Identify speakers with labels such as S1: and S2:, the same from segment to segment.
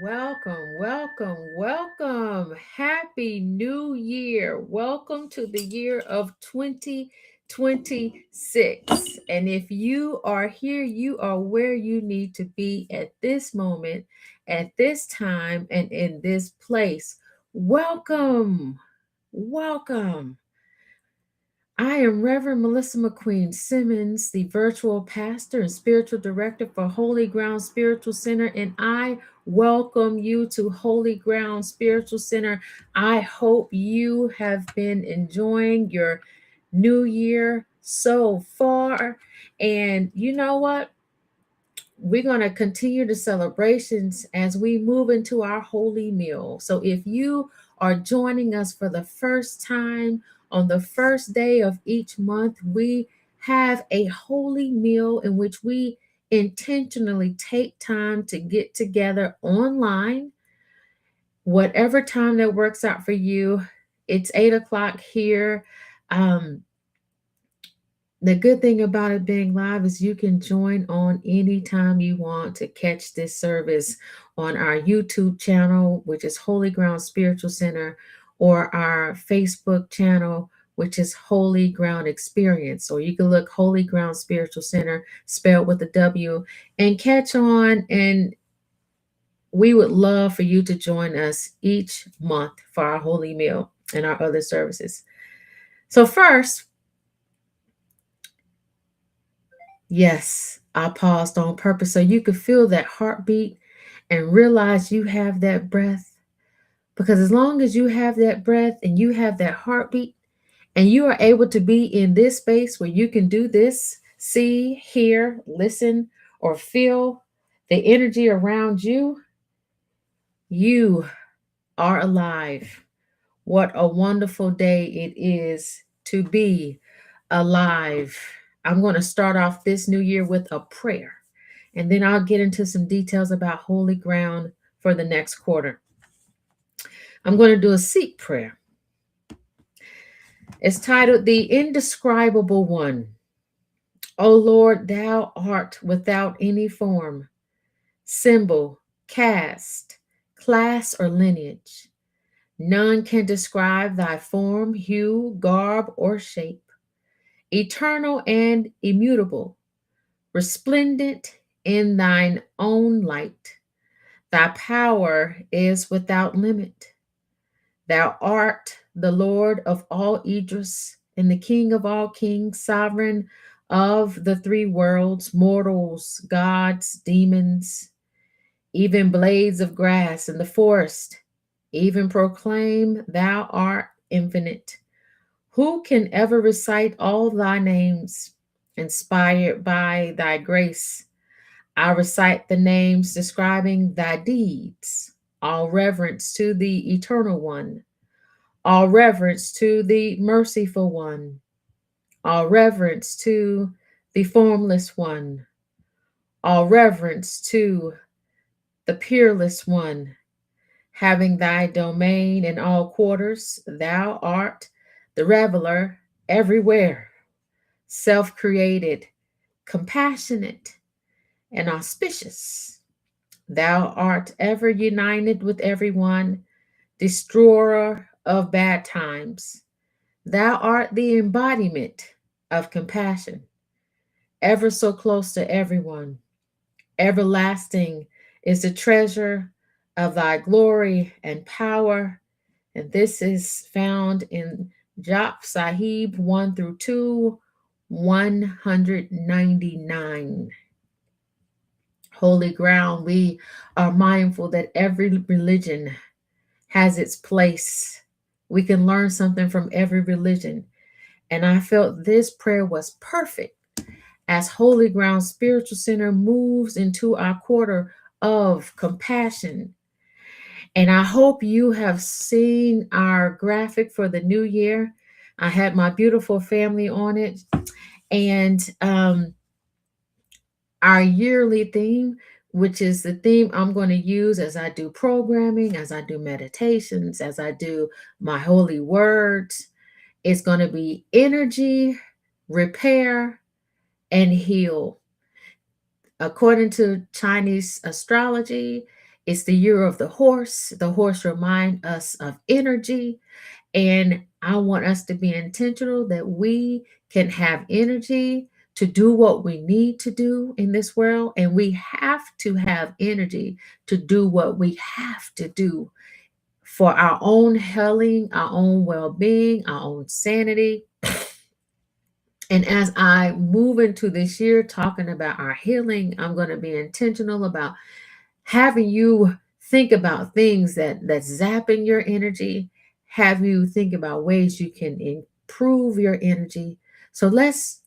S1: Welcome, welcome, welcome. Happy New Year. Welcome to the year of 2026. And if you are here, you are where you need to be at this moment, at this time, and in this place. Welcome, welcome. I am Reverend Melissa McQueen-Simmons, the virtual pastor and spiritual director for Holy Ground Spiritual Center, and I welcome you to Holy Ground Spiritual Center. I hope you have been enjoying your new year so far. And you know what? We're going to continue the celebrations as we move into our holy meal. So if you are joining us for the first time on the first day of each month, we have a holy meal in which we intentionally take time to get together online, whatever time that works out for you. It's 8 o'clock here. Um, the good thing about it being live is you can join on anytime you want to catch this service on our YouTube channel, which is Holy Ground Spiritual Center, or our Facebook channel, which is Holy Ground Experience. Or you can look Holy Ground Spiritual Center, spelled with a W, and catch on. And we would love for you to join us each month for our holy meal and our other services. So, first, yes, I paused on purpose so you could feel that heartbeat and realize you have that breath. Because as long as you have that breath and you have that heartbeat, and you are able to be in this space where you can do this, see, hear, listen, or feel the energy around you, you are alive. What a wonderful day it is to be alive. I'm going to start off this new year with a prayer, and then I'll get into some details about holy ground for the next quarter. I'm going to do a seek prayer. It's titled The Indescribable One. O Lord, thou art without any form, symbol, caste, class, or lineage. None can describe thy form, hue, garb, or shape. Eternal and immutable, resplendent in thine own light. Thy power is without limit. Thou art the Lord of all Idris and the King of all kings, sovereign of the three worlds, mortals, gods, demons, even blades of grass in the forest, even proclaim thou art infinite. Who can ever recite all thy names, inspired by thy grace? I recite the names describing thy deeds. All reverence to the eternal one. All reverence to the merciful one. All reverence to the formless one. All reverence to the peerless one. Having thy domain in all quarters, thou art the reveler everywhere, self created, compassionate, and auspicious. Thou art ever united with everyone, destroyer of bad times. Thou art the embodiment of compassion, ever so close to everyone. Everlasting is the treasure of thy glory and power. And this is found in Jap Sahib 1 through 2, 199. Holy ground, we are mindful that every religion has its place. We can learn something from every religion. And I felt this prayer was perfect as Holy Ground Spiritual Center moves into our quarter of compassion. And I hope you have seen our graphic for the new year. I had my beautiful family on it. And our yearly theme, which is the theme I'm going to use as I do programming, as I do meditations, as I do my holy words, is going to be energy, repair, and heal. According to Chinese astrology, It's the year of the horse. The horse remind us of energy, and I want us to be intentional that we can have energy to do what we need to do in this world. And we have to have energy to do what we have to do for our own healing, our own well being, our own sanity. And as I move into this year talking about our healing, I'm going to be intentional about having you think about things that's zapping your energy, have you think about ways you can improve your energy. So let's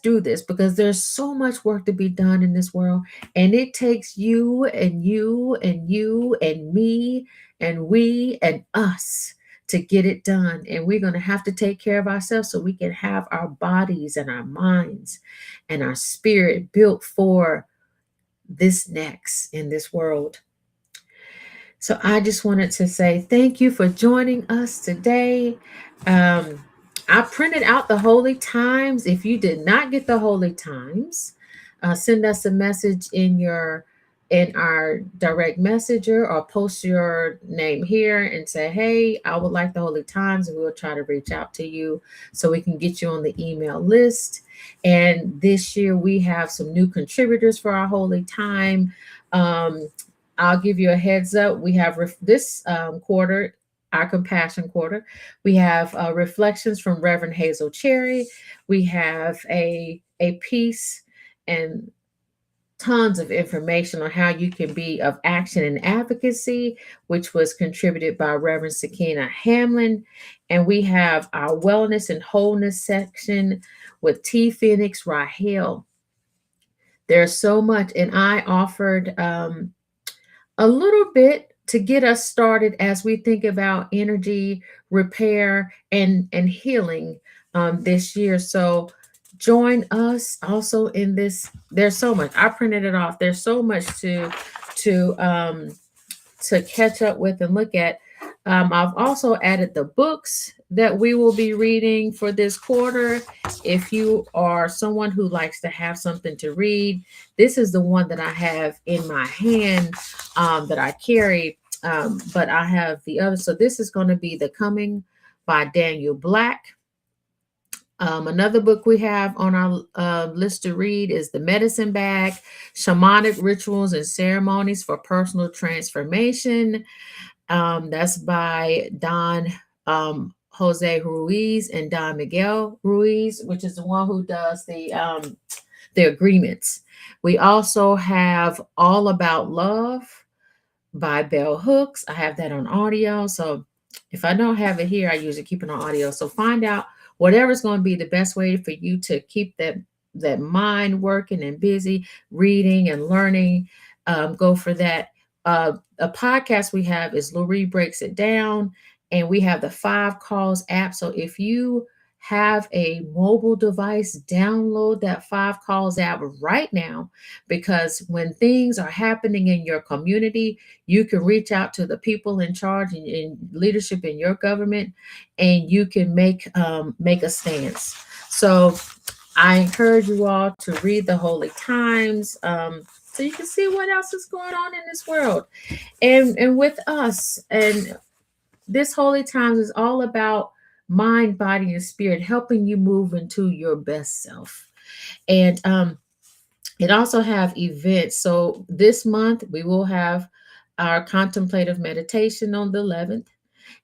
S1: do this, because there's so much work to be done in this world, and it takes you and you and you and me and we and us to get it done. And we're going to have to take care of ourselves so we can have our bodies and our minds and our spirit built for this next in this world. So I just wanted to say thank you for joining us today. Um, I printed out the Holy Times. If you did not get the Holy Times, send us a message in our direct messenger, or post your name here and say, hey, I would like the Holy Times, and we'll try to reach out to you so we can get you on the email list. And this year we have some new contributors for our Holy Time. Um, I'll give you a heads up. We have this quarter, our compassion quarter. We have reflections from Reverend Hazel Cherry. We have a piece and tons of information on how you can be of action and advocacy, which was contributed by Reverend Sakina Hamlin. And we have our wellness and wholeness section with T. Phoenix Rahel. There's so much, and I offered a little bit to get us started as we think about energy repair and healing this year. So join us also in this. There's so much. I printed it off. There's so much to to catch up with and look at. I've also added the books that we will be reading for this quarter. If you are someone who likes to have something to read, this is the one that I have in my hand, that I carry. But I have the other. So this is going to be The Coming by Daniel Black. Another book we have on our list to read is The Medicine Bag: Shamanic Rituals and Ceremonies for Personal Transformation. That's by Don Jose Ruiz and Don Miguel Ruiz, which is the one who does the agreements. We also have All About Love by Bell Hooks. I have that on audio. So if I don't have it here, I usually keep it on audio. So find out whatever's going to be the best way for you to keep that mind working and busy, reading and learning. Go for that. A podcast we have is Loree Breaks It Down, and we have the 5 Calls app. So if you have a mobile device, download that 5 Calls app right now, because when things are happening in your community, you can reach out to the people in charge and in leadership in your government, and you can make a stance. So I encourage you all to read the Holy Times, so you can see what else is going on in this world and with us. And this Holy Times is all about mind, body, and spirit, helping you move into your best self. And it also have events. So this month we will have our contemplative meditation on the 11th.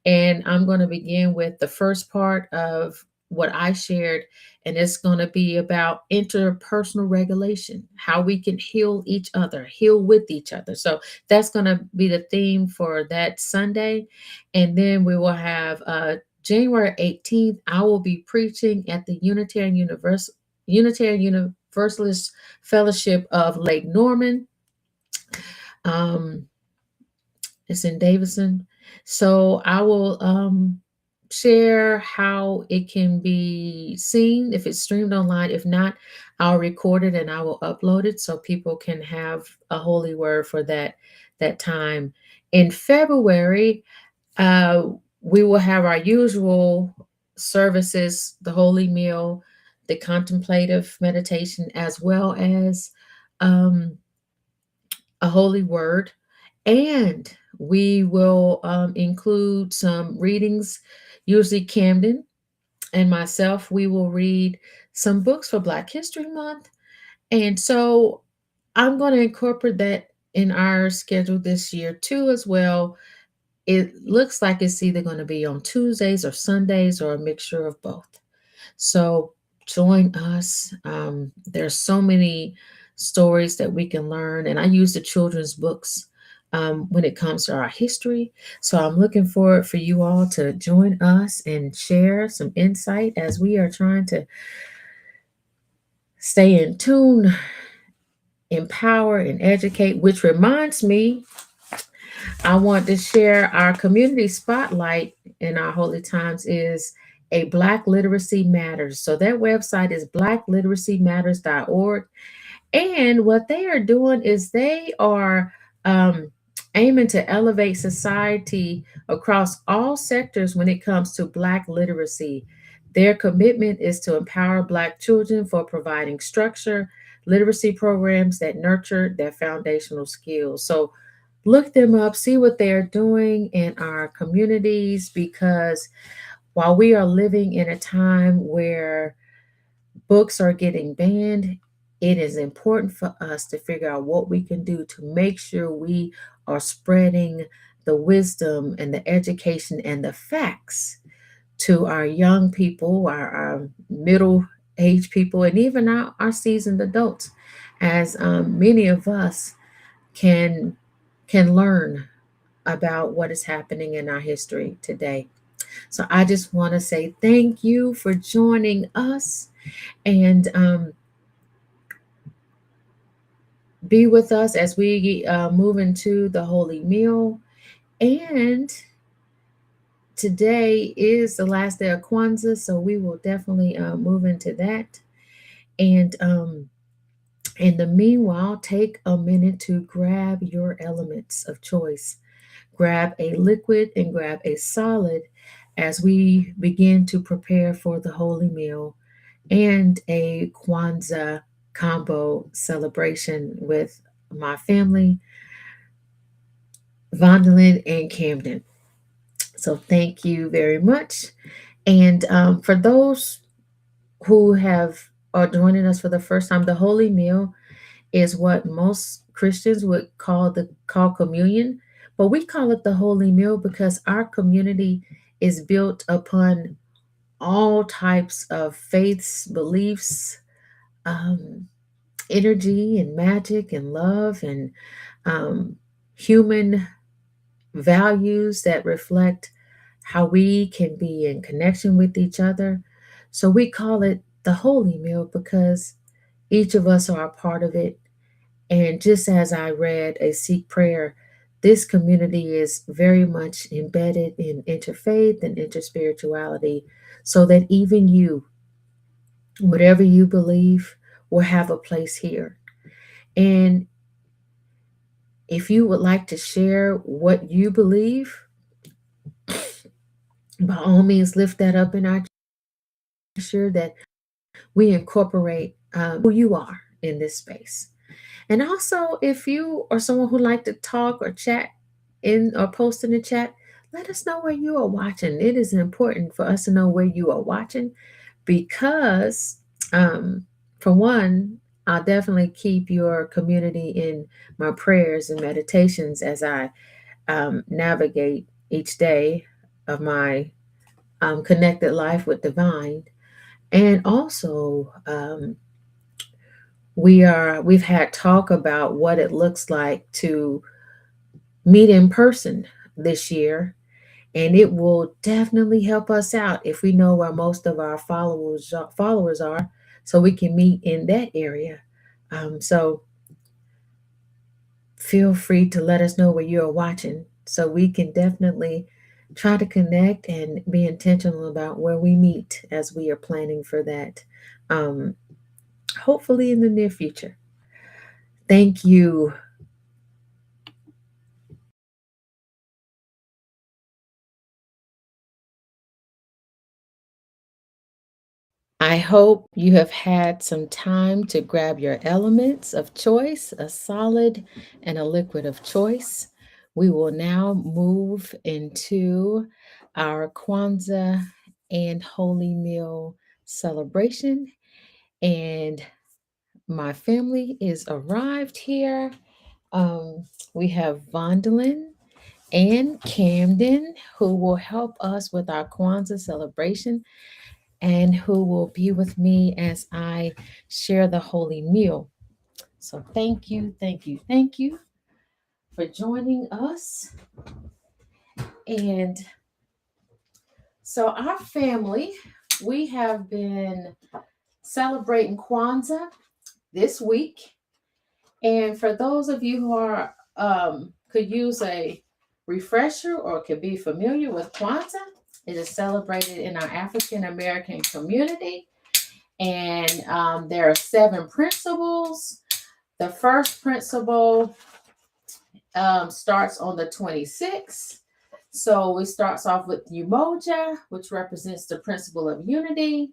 S1: And I'm going to begin with the first part of what I shared, and it's going to be about interpersonal regulation, how we can heal each other, heal with each other. So that's going to be the theme for that Sunday. And then we will have January 18th, I will be preaching at the Unitarian Universalist Fellowship of Lake Norman. It's in Davidson. So I will share how it can be seen if it's streamed online. If not, I'll record it and I will upload it so people can have a holy word for that time. In February, we will have our usual services, the holy meal, the contemplative meditation, as well as a holy word. And we will include some readings. Usually, Camden and myself, we will read some books for Black History Month. And so I'm going to incorporate that in our schedule this year too, as well. It looks like it's either going to be on Tuesdays or Sundays or a mixture of both. So join us. There's so many stories that we can learn, and I use the children's books when it comes to our history. So I'm looking forward for you all to join us and share some insight as we are trying to stay in tune, empower, and educate. Which reminds me, I want to share our community spotlight in our Holy Times is a Black Literacy Matters. So that website is blackliteracymatters.org. And what they are doing is they are um, aiming to elevate society across all sectors when it comes to Black literacy. Their commitment is to empower Black children for providing structure, literacy programs that nurture their foundational skills. So look them up, see what they're doing in our communities, because while we are living in a time where books are getting banned, it is important for us to figure out what we can do to make sure we are spreading the wisdom and the education and the facts to our young people, our middle aged people, and even our seasoned adults, as many of us can learn about what is happening in our history today. So I just want to say thank you for joining us, and be with us as we move into the Holy Meal. And today is the last day of Kwanzaa, so we will definitely move into that. And in the meanwhile, take a minute to grab your elements of choice. Grab a liquid and grab a solid as we begin to prepare for the Holy Meal and a Kwanzaa combo celebration with my family, Vondalyn and Camdyn. So thank you very much. And for those who have are joining us for the first time, the Holy Meal is what most Christians would call communion, but we call it the Holy Meal because our community is built upon all types of faiths, beliefs, um, energy, and magic, and love, and um, human values that reflect how we can be in connection with each other. So we call it the Holy Meal because each of us are a part of it. And just as I read a Sikh prayer, this community is very much embedded in interfaith and interspirituality, so that even you, whatever you believe, will have a place here. And if you would like to share what you believe, by all means, lift that up in our sure that we incorporate who you are in this space. And also, if you are someone who like to talk or chat in or post in the chat, let us know where you are watching. It is important for us to know where you are watching because, um, for one, I'll definitely keep your community in my prayers and meditations as I navigate each day of my connected life with divine. And also, we've had talk about what it looks like to meet in person this year, and it will definitely help us out if we know where most of our followers are, so we can meet in that area. So feel free to let us know where you are watching, so we can definitely try to connect and be intentional about where we meet as we are planning for that. Um, Hopefully in the near future. Thank you. I hope you have had some time to grab your elements of choice, a solid and a liquid of choice. We will now move into our Kwanzaa and Holy Meal celebration. And my family is arrived here. We have Vondalyn and Camdyn, who will help us with our Kwanzaa celebration and who will be with me as I share the holy meal. So, thank you, thank you, thank you for joining us. And so, our family, we have been celebrating Kwanzaa this week. And for those of you who are could use a refresher or could be familiar with Kwanzaa, it is celebrated in our African American community. And there are 7 principles. The first principle starts on the 26th. So it starts off with Umoja, which represents the principle of unity.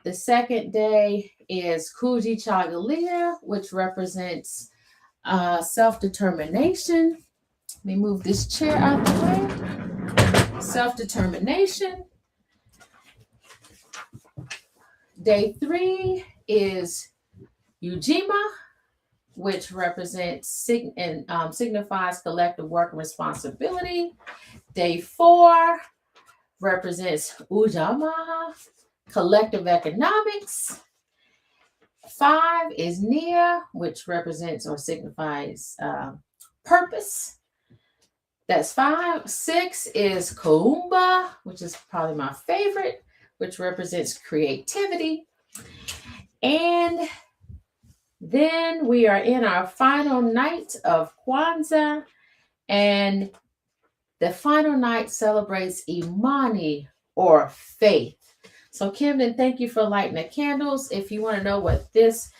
S1: The second day is Kuji Chagalia, which represents self-determination. Let me move this chair out the way. Self-determination. Day 3 is Ujima, which represents signifies collective work and responsibility. Day 4 represents Ujama, collective economics. 5 is Nia, which represents or signifies purpose. That's 5. 6 is Kaumba, which is probably my favorite, which represents creativity. And then we are in our final night of Kwanzaa, and the final night celebrates Imani, or faith. So, Camden, thank you for lighting the candles. If you want to know what this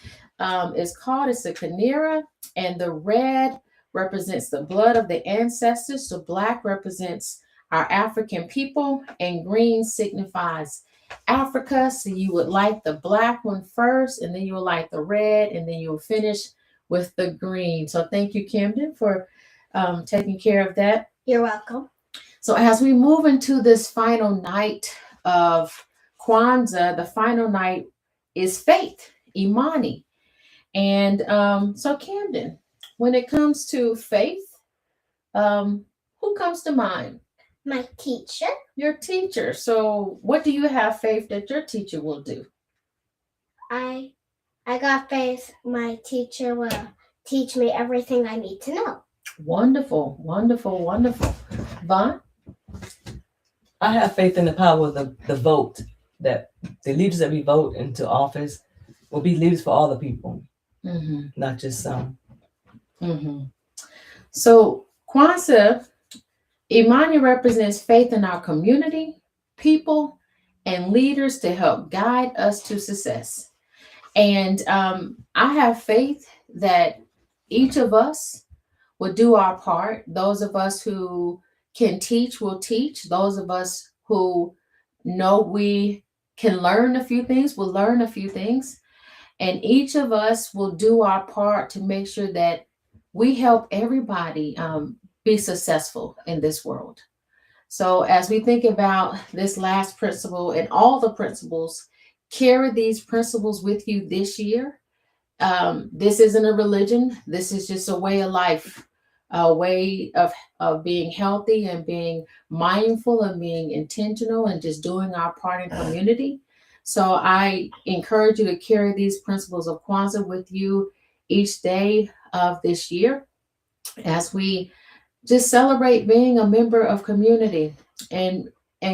S1: is called, it's a Kanira, and the red represents the blood of the ancestors. The black represents our African people, and green signifies Africa. So you would light the black one first, and then you will light the red, and then you'll finish with the green. So thank you, Camden, for taking care of that.
S2: You're welcome.
S1: So as we move into this final night of Kwanzaa, the final night is faith, Imani. And so, Camden, when it comes to faith, who comes to mind?
S2: My teacher.
S1: Your teacher. So what do you have faith that your teacher will do?
S2: I got faith my teacher will teach me everything I need to know.
S1: Wonderful, wonderful, wonderful. Vaughn?
S3: I have faith in the power of the vote, that the leaders that we vote into office will be leaders for all the people, not just some.
S1: So Kwanzaa, Imani represents faith in our community, people, and leaders to help guide us to success. And I have faith that each of us will do our part. Those of us who can teach will teach. Those of us who know we can learn a few things will learn a few things. And each of us will do our part to make sure that we help everybody be successful in this world. So as we think about this last principle and all the principles, carry these principles with you this year. This isn't a religion. This is just a way of life, a way of being healthy and being mindful and being intentional and just doing our part in community. So I encourage you to carry these principles of Kwanzaa with you each day of this year as we just celebrate being a member of community and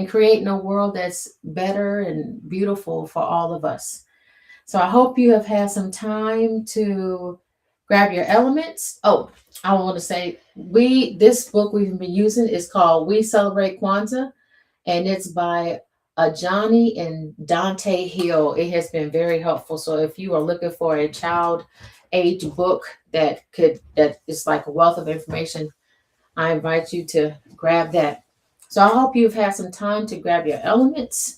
S1: creating a world that's better and beautiful for all of us. So I hope you have had some time to grab your elements. Oh, I want to say this book we've been using is called We Celebrate Kwanzaa, and it's by Gani and Dante Hill. It has been very helpful. So if you are looking for a child age book that is like a wealth of information, I invite you to grab that. So I hope you've had some time to grab your elements.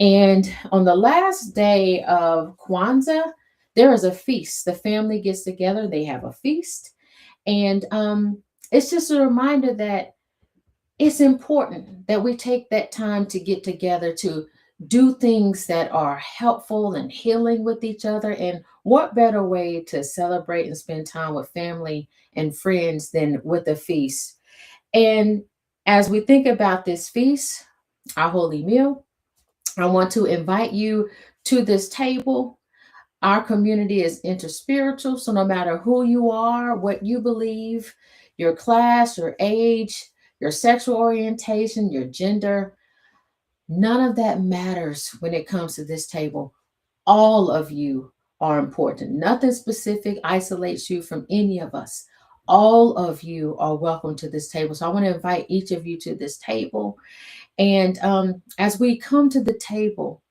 S1: And on the last day of Kwanzaa, there is a feast. The family gets together, they have a feast. And it's just a reminder that it's important that we take that time to get together to do things that are helpful and healing with each other. And what better way to celebrate and spend time with family and friends than with a feast? And as we think about this feast, our holy meal, I want to invite you to this table. Our community is interspiritual, so no matter who you are, what you believe, your class, your age, your sexual orientation, your gender, none of that matters when it comes to this table. All of you are important. Nothing specific isolates you from any of us. All of you are welcome to this table. So I want to invite each of you to this table. And as we come to the table,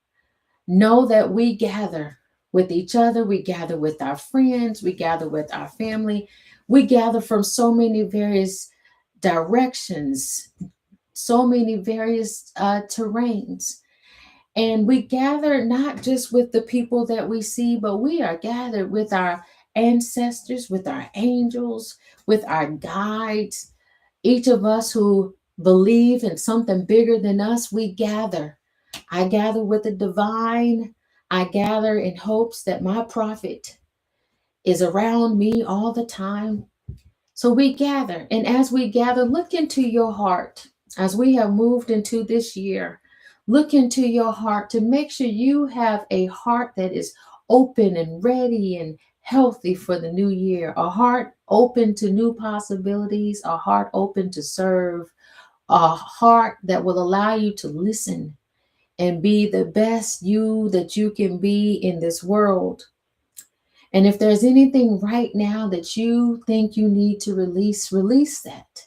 S1: know that we gather with each other, we gather with our friends, we gather with our family, we gather from so many various directions, so many various terrains. And we gather not just with the people that we see, but we are gathered with our ancestors, with our angels, with our guides. Each of us who believe in something bigger than us, we gather. I gather with the divine. I gather in hopes that my prophet is around me all the time. So we gather. And as we gather, look into your heart as we have moved into this year. Look into your heart to make sure you have a heart that is open and ready and healthy for the new year, a heart open to new possibilities, a heart open to serve, a heart that will allow you to listen and be the best you that you can be in this world. And if there's anything right now that you think you need to release, release that.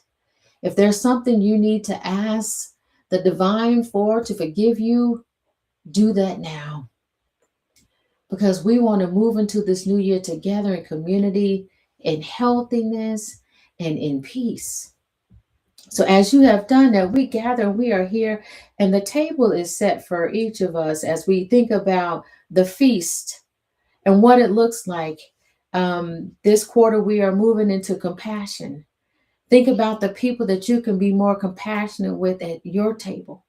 S1: If there's something you need to ask the divine for to forgive you, do that now. Because we want to move into this new year together in community, in healthiness, and in peace. So as you have done that, we gather, we are here, and the table is set for each of us as we think about the feast and what it looks like. This quarter, we are moving into compassion. Think about the people that you can be more compassionate with at your table.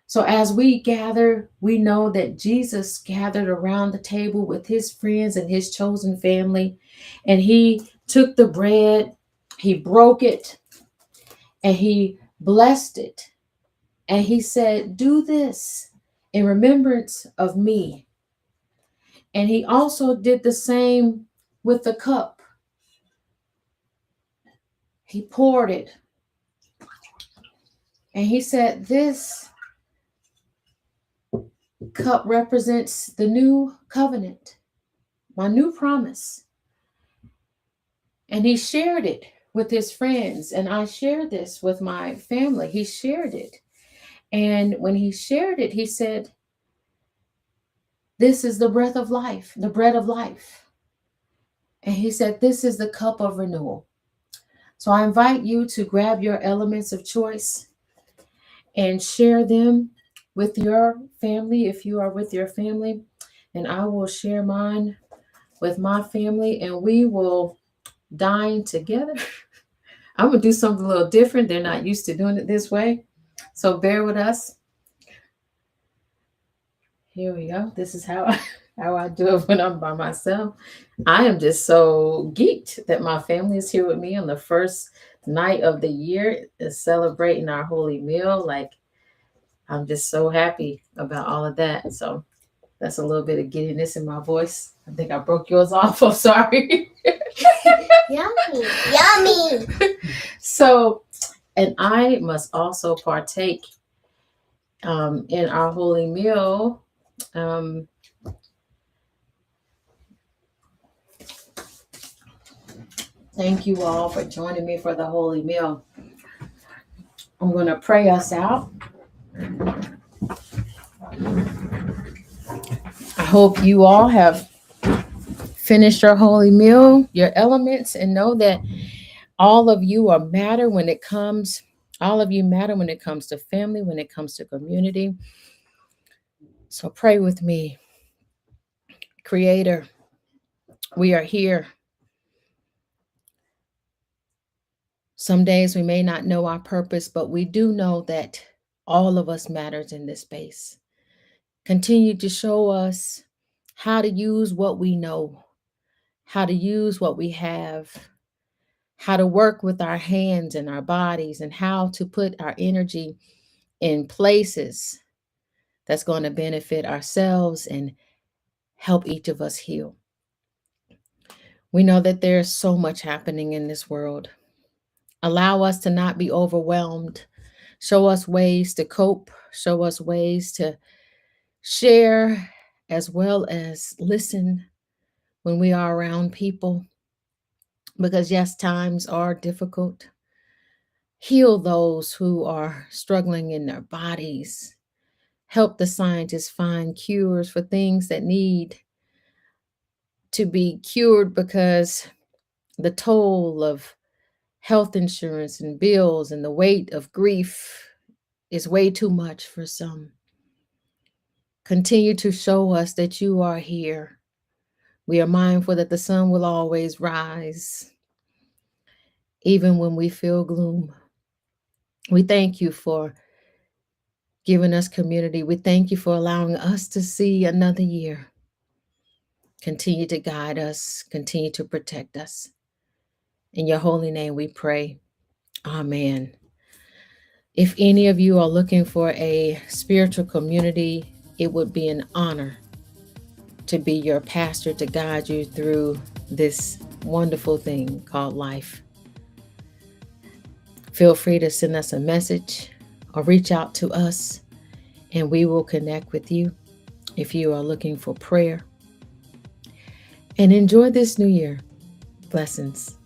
S1: So as we gather, we know that Jesus gathered around the table with his friends and his chosen family, and he took the bread, he broke it, and he blessed it. And he said, "Do this in remembrance of me." And he also did the same with the cup. He poured it. And he said, "This cup represents the new covenant, my new promise." And he shared it with his friends. And I shared this with my family. He shared it. And when he shared it, he said, "This is the breath of life, the bread of life." And he said, "This is the cup of renewal." So I invite you to grab your elements of choice and share them with your family if you are with your family. And I will share mine with my family, and we will dine together. I'm going to do something a little different. They're not used to doing it this way. So bear with us. Here we go. This is how I do it when I'm by myself. I am just so geeked that my family is here with me on the first night of the year, celebrating our holy meal. Like, I'm just so happy about all of that. So that's a little bit of giddiness in my voice. I think I broke yours off. I'm sorry.
S2: Yummy. Yummy.
S1: So, and I must also partake in our holy meal. Thank you all for joining me for the holy meal. I'm going to pray us out. I hope you all have finished your holy meal, your elements, and know that all of you are matter when it comes. All of you matter when it comes to family, when it comes to community. So pray with me. Creator, we are here Some days we may not know our purpose, but we do know that all of us matters in this space. Continue to show us how to use what we know, how to use what we have, how to work with our hands and our bodies, and how to put our energy in places that's going to benefit ourselves and help each of us heal. We know that there's so much happening in this world. Allow us to not be overwhelmed. Show us ways to cope. Show us ways to share as well as listen when we are around people. Because, yes, times are difficult. Heal those who are struggling in their bodies. Help the scientists find cures for things that need to be cured because the toll of health insurance and bills and the weight of grief is way too much for some. Continue to show us that you are here. We are mindful that the sun will always rise, even when we feel gloom. We thank you for giving us community. We thank you for allowing us to see another year. Continue to guide us, continue to protect us. In your holy name we pray. Amen. If any of you are looking for a spiritual community, it would be an honor to be your pastor to guide you through this wonderful thing called life. Feel free to send us a message or reach out to us, and we will connect with you if you are looking for prayer. And enjoy this new year. Blessings.